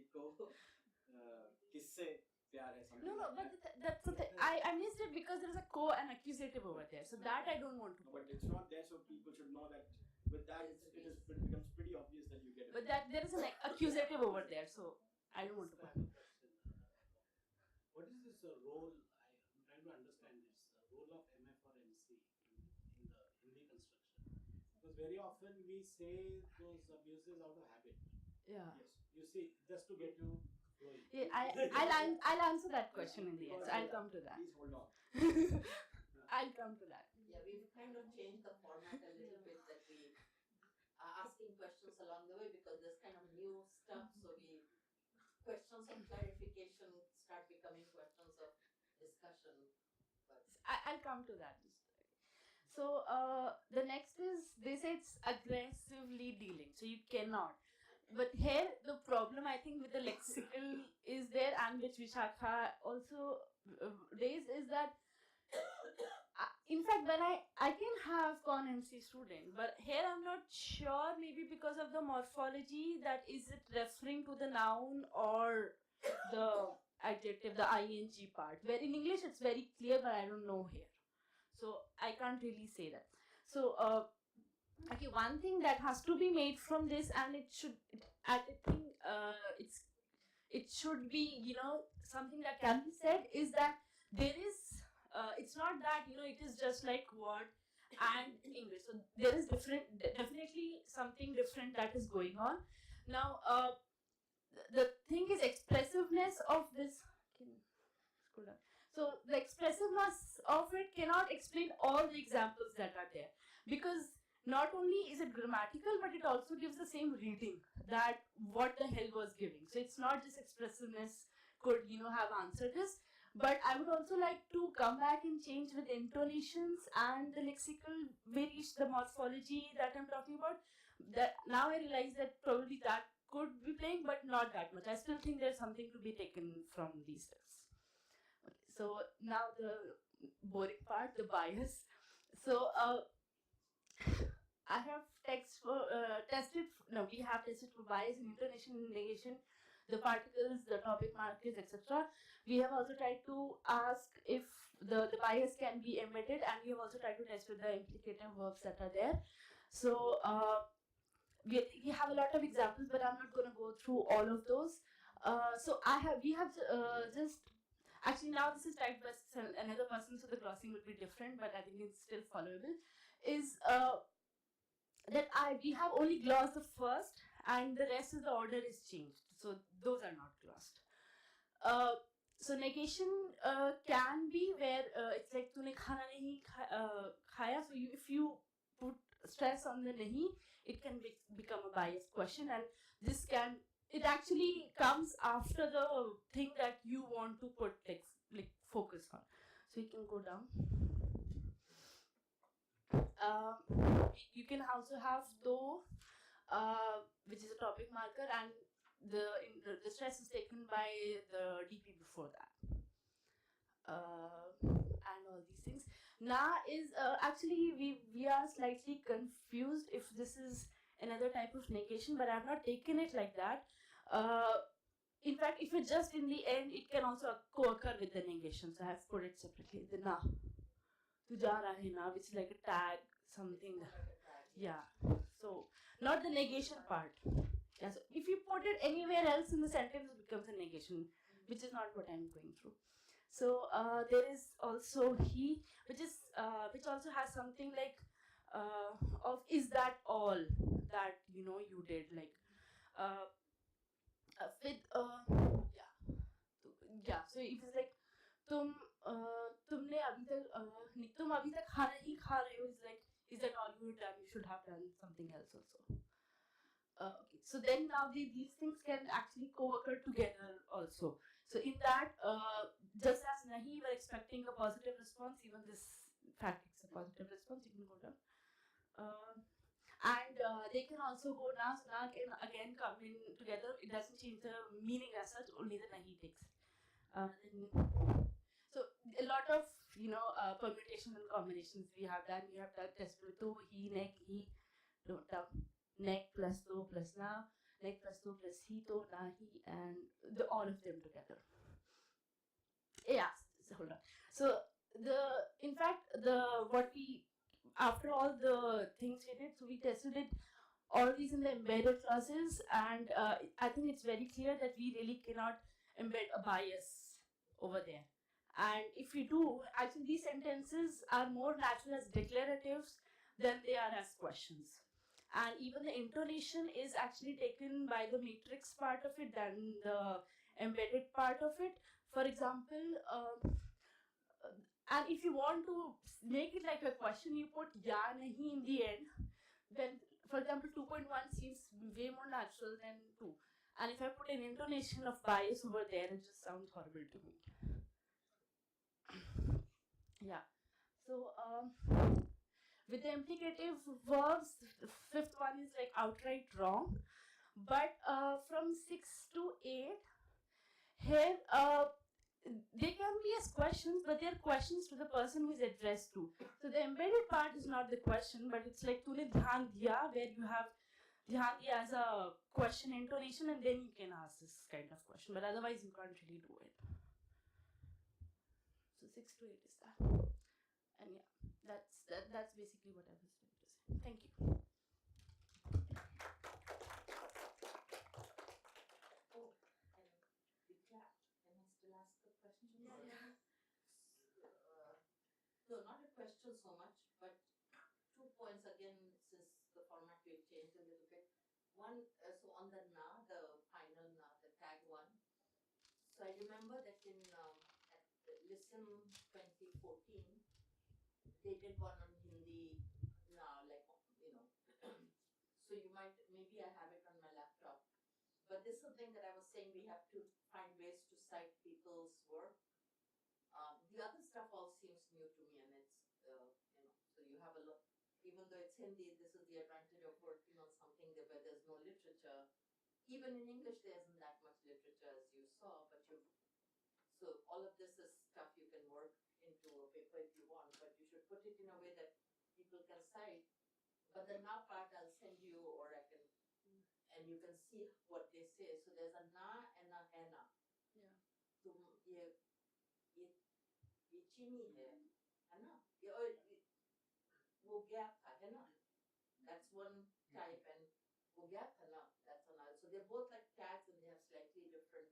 को किससे प्यार है something. No, but that's the thing. I missed it because there is a co and accusative over there. So that I don't want to. No, but it's not there, so people should know that. With that, it becomes pretty obvious that you get it. But that there is an accusative over there, so I don't want to put. What is this role? I'm trying to understand this role of MF or MC in the Hindi construction. Because very often we say those abuses out of habit. Yeah. Yes. You see, just to get you flowing. Yeah, I'll answer that question in the end. So I'll come to that. Please hold on. I'll come to that. Yeah, we've kind of changed the format a little bit, that we are asking questions along the way because there's kind of new stuff. So questions of clarification start becoming questions of discussion. But I'll come to that. So the next is they say it's aggressively dealing, so you cannot. But here the problem I think with the lexical is there, and which Vishakha also raised, is that in fact when I can have con MC student, but here I'm not sure, maybe because of the morphology, that is it referring to the noun or the adjective, the ing part, where in English it's very clear, but I don't know here, so I can't really say that. So okay, one thing that has to be made from this, and I think it should be, you know, something that can be said, is that there is it's not that, you know, it is just like word and English, so there is definitely something different that is going on. Now the thing is expressiveness of this, scroll down. So the expressiveness of it cannot explain all the examples that are there, because not only is it grammatical, but it also gives the same reading that what the hell was giving. So it's not just expressiveness could, you know, have answered this, but I would also like to come back and change with intonations and the lexical variation, the morphology that I'm talking about. That now I realize that probably that could be playing, but not that much. I still think there's something to be taken from these steps. Okay, so now the boring part, the bias. So I have we have tested for bias in intonation, negation, the particles, the topic markers, etc. We have also tried to ask if the bias can be embedded, and we have also tried to test with the implicative verbs that are there. So we have a lot of examples, but I'm not going to go through all of those. So we have just actually, now this is typed by another person, so the glossing will be different, but I think it's still followable. Is that we have only glossed the first, and the rest of the order is changed. So those are not glossed. So negation can be where it's like tune khana nahi khaya. So if you put stress on the nahi, it can become a biased question, and this can, it actually comes after the thing that you want to put like focus on. So you can go down. You can also have though, which is a topic marker, and the stress is taken by the DP before that. And all these things. Na is actually we are slightly confused if this is another type of negation, but I've not taken it like that. In fact, if it's just in the end, it can also co-occur with the negation. So I have put it separately. The na, tu ja raha hai na, which is like a tag, something. Yeah. So not the negation part. Yeah. So if you put it anywhere else in the sentence, it becomes a negation, which is not what I'm going through. So there is also he, which also has something like of is that all that you know you did, like with yeah. So if it's like तुमने अभी तक तुम अभी तक खाना ही खा रहे हो, is like, is that all you have done? You should have done something else also. Okay. So then now these things can actually co-occur together also. So in that, just as nahi you were expecting a positive response, even this fact is a positive response. You can go down. And they can also go now. So now can again come in together. It doesn't change the meaning as such. Only the nahi takes. So a lot of permutations and combinations we have done. We have done test with to, he, neg, he, down, neg plus to plus na, neg plus to plus he to na he, and all of them together. Yeah. So hold on. So in fact after all the things we did, so we tested it all these in the embedded classes, and I think it's very clear that we really cannot embed a bias over there. And if we do, actually these sentences are more natural as declaratives than they are as questions. And even the intonation is actually taken by the matrix part of it than the embedded part of it. For example, and if you want to make it like a question, you put ya nahi in the end. Then, for example, 2.1 seems way more natural than 2. And if I put an intonation of bias over there, it just sounds horrible to me. Yeah. So With the implicative verbs, the fifth one is like outright wrong. But from 6 to 8, here they can be as questions, but they're questions to the person who is addressed to. So the embedded part is not the question, but it's like tune dhyan diya, where you have dhyan diya as a question intonation, and then you can ask this kind of question. But otherwise, you can't really do it. So 6 to 8 is that. And yeah, that's basically what I was trying to say. Thank you. Oh, and we clapped. Can I still ask a question? Yeah. No, not a question so much, but 2 points again, since the format we've changed a little bit. One, so on the na, the final na, the tag one. So I remember that in at Listen 2014, they did one on Hindi now, like, you know. So you might, maybe I have it on my laptop. But this is something that I was saying, we have to find ways to cite people's work. The other stuff all seems new to me, and it's, you know, so you have a lot, even though it's Hindi, this is the advantage of working on something that where there's no literature. Even in English, there isn't that much literature as you saw, but so all of this is stuff you can work into a paper if you want, but you should put it in a way that people can cite. But the na part I'll send you, or I can, and you can see what they say. So there's a na and a henna. Yeah. तुम ये चीनी है ना? ये वो गया था, है ना? That's one type, and वो गया था ना, that's another. So they're both like tags, and they have slightly different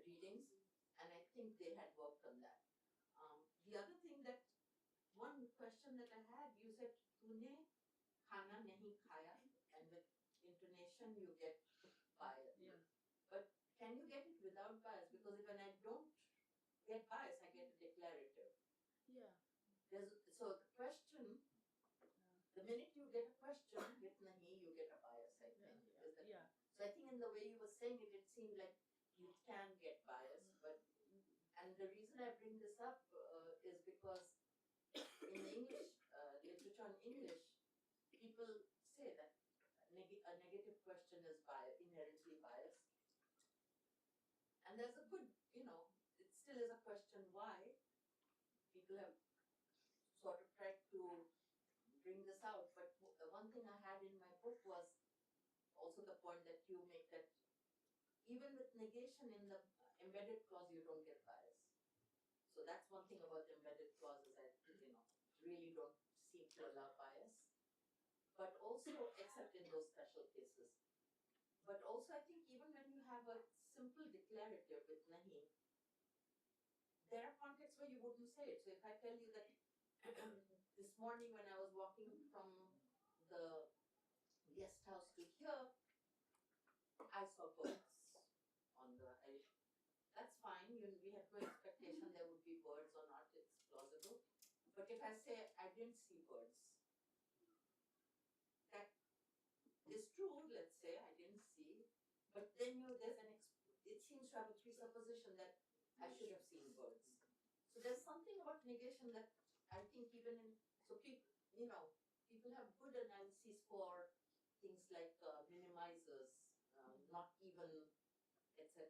readings, and I think they had worked on that. The other thing that, one question that I had, you said तूने खाना नहीं खाया, and with intonation you get bias. Yeah. But can you get it without bias? Because when I don't get bias, I get a declarative. Yeah. So the question, the minute you get a question with nahi, you get a bias, I think. Yeah. So I think in the way you were saying it, it seemed like you can get bias. But, and the reason I bring this up is because in the English, literature in English, people say that a negative question is inherently biased. And there's a good, you know, it still is a question why. People have sort of tried to bring this out, but the one thing I had in my book was also the point that you make, that even with negation in the embedded clause, you don't get bias. So that's one thing about the embedded clauses that, you know, really don't seem to allow bias. But also, except in those special cases. But also, I think even when you have a simple declarative with nahi, there are contexts where you wouldn't say it. So if I tell you that this morning when I was walking from the guest house to here, I saw birds on the. That's fine. We had no expectation there would be birds or not. It's plausible. But if I say I didn't see birds, that is true. Let's say I didn't see, but then there's it seems to have a presupposition that I should have seen birds. So there's something about negation that I think even in, so people, you know, people have good analyses for things like minimizers, not even, etc.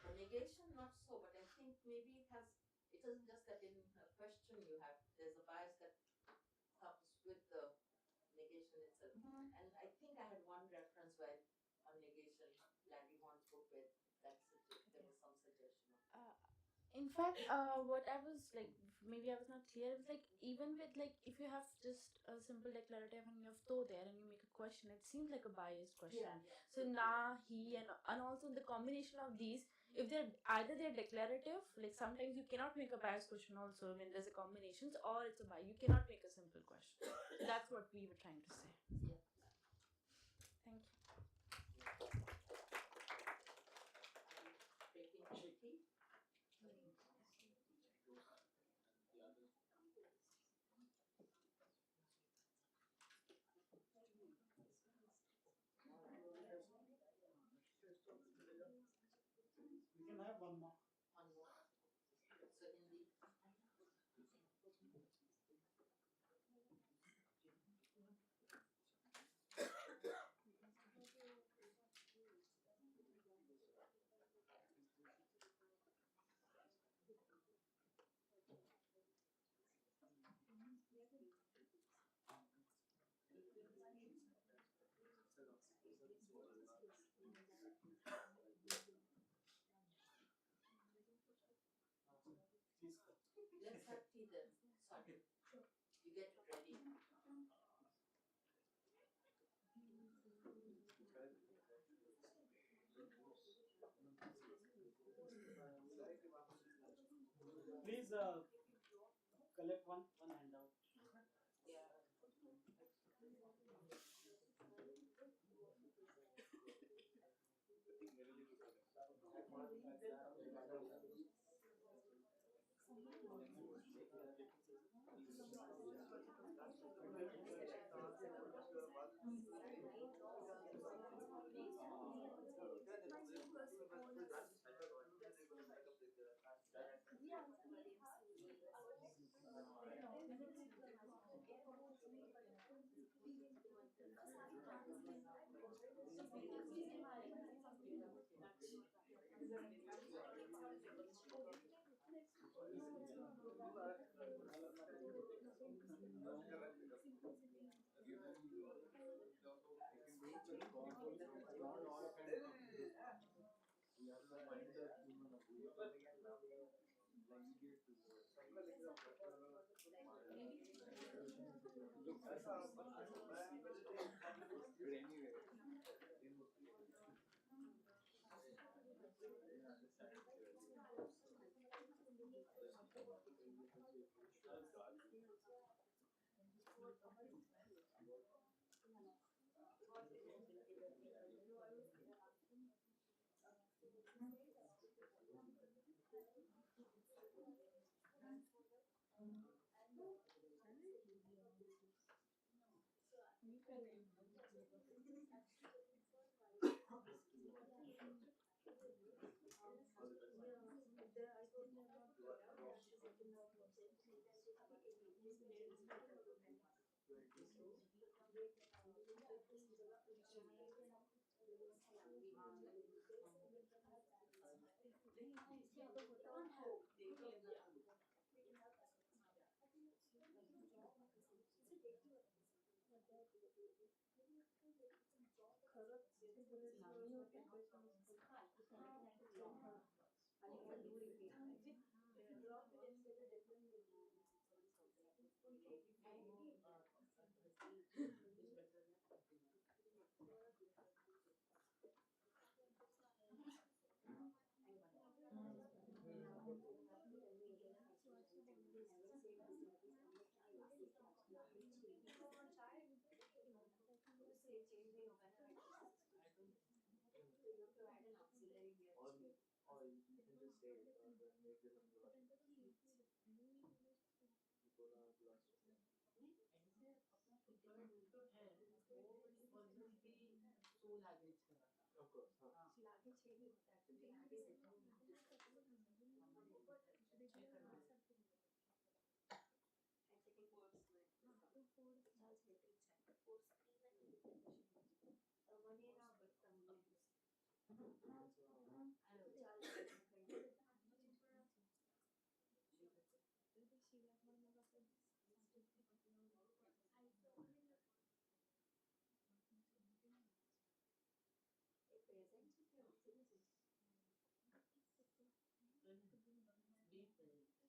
For negation, not so, but I think maybe it isn't just that in a question there's a bias that comes with the negation itself. And I think I had one reference where on negation, Larry Horn's book, where there was some suggestion of. In fact, what I was like, maybe I was not clear. It was like, even with like, if you have just a simple declarative and you have to there and you make a question, it seems like a biased question. Yeah. So na, he, and also the combination of these, if they're either they're declarative, like sometimes you cannot make a biased question also when there's a combinations, or it's a bias. You cannot make a simple question. That's what we were trying to say. Yeah. Thank you. Breaking tricky. We can have one more. One more. So Hindi. Please. Let's have tea then. Sorry. You get it ready. Please collect one handout. Yeah. Deep.